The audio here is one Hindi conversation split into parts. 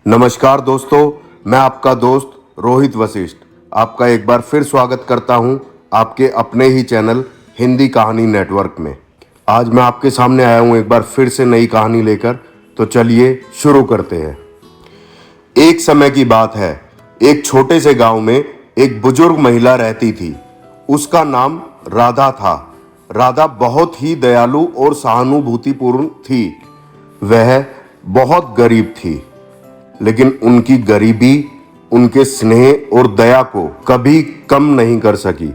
नमस्कार दोस्तों, मैं आपका दोस्त रोहित वशिष्ठ आपका एक बार फिर स्वागत करता हूं आपके अपने ही चैनल हिंदी कहानी नेटवर्क में। आज मैं आपके सामने आया हूं एक बार फिर से नई कहानी लेकर। तो चलिए शुरू करते हैं। एक समय की बात है, एक छोटे से गांव में एक बुजुर्ग महिला रहती थी। उसका नाम राधा था। राधा बहुत ही दयालु और सहानुभूतिपूर्ण थी। वह बहुत गरीब थी, लेकिन उनकी गरीबी उनके स्नेह और दया को कभी कम नहीं कर सकी।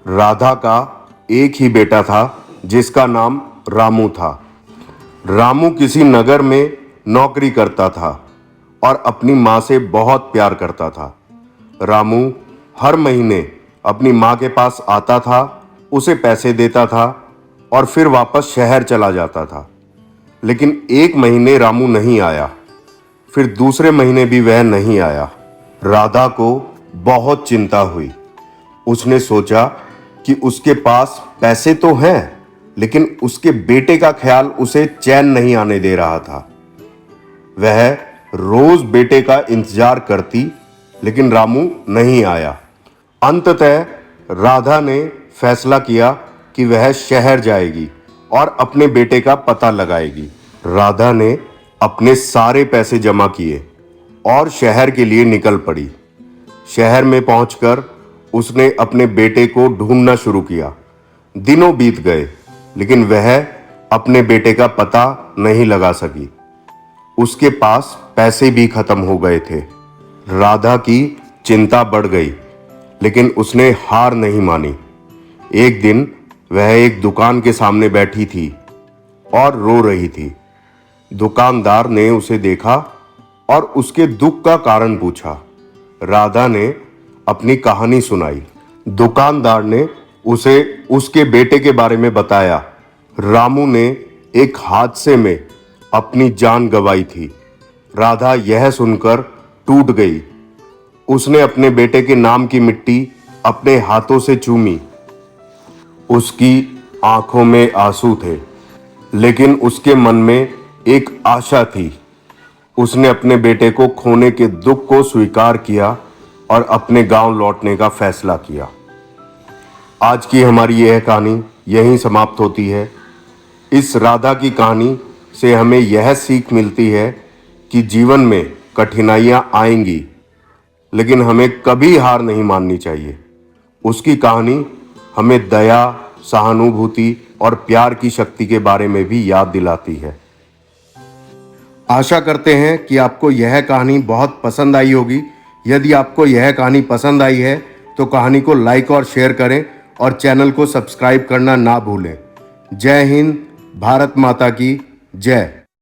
राधा का एक ही बेटा था जिसका नाम रामू था। रामू किसी नगर में नौकरी करता था और अपनी माँ से बहुत प्यार करता था। रामू हर महीने अपनी माँ के पास आता था, उसे पैसे देता था और फिर वापस शहर चला जाता था। लेकिन एक महीने रामू नहीं आया, फिर दूसरे महीने भी वह नहीं आया। राधा को बहुत चिंता हुई। उसने सोचा कि उसके पास पैसे तो हैं, लेकिन उसके बेटे का ख्याल उसे चैन नहीं आने दे रहा था। वह रोज बेटे का इंतजार करती, लेकिन रामू नहीं आया। अंततः राधा ने फैसला किया कि वह शहर जाएगी और अपने बेटे का पता लगाएगी। राधा ने अपने सारे पैसे जमा किए और शहर के लिए निकल पड़ी। शहर में पहुंचकर उसने अपने बेटे को ढूंढना शुरू किया। दिनों बीत गए, लेकिन वह अपने बेटे का पता नहीं लगा सकी। उसके पास पैसे भी खत्म हो गए थे। राधा की चिंता बढ़ गई, लेकिन उसने हार नहीं मानी। एक दिन वह एक दुकान के सामने बैठी थी और रो रही थी। दुकानदार ने उसे देखा और उसके दुख का कारण पूछा। राधा ने अपनी कहानी सुनाई। दुकानदार ने उसे उसके बेटे के बारे में बताया। रामू ने एक हादसे में अपनी जान गंवाई थी। राधा यह सुनकर टूट गई। उसने अपने बेटे के नाम की मिट्टी अपने हाथों से चूमी। उसकी आंखों में आंसू थे, लेकिन उसके मन में एक आशा थी। उसने अपने बेटे को खोने के दुख को स्वीकार किया और अपने गांव लौटने का फैसला किया। आज की हमारी यह कहानी यहीं समाप्त होती है। इस राधा की कहानी से हमें यह सीख मिलती है कि जीवन में कठिनाइयां आएंगी, लेकिन हमें कभी हार नहीं माननी चाहिए। उसकी कहानी हमें दया, सहानुभूति और प्यार की शक्ति के बारे में भी याद दिलाती है। आशा करते हैं कि आपको यह कहानी बहुत पसंद आई होगी। यदि आपको यह कहानी पसंद आई है तो कहानी को लाइक और शेयर करें और चैनल को सब्सक्राइब करना ना भूलें। जय हिंद, भारत माता की जय।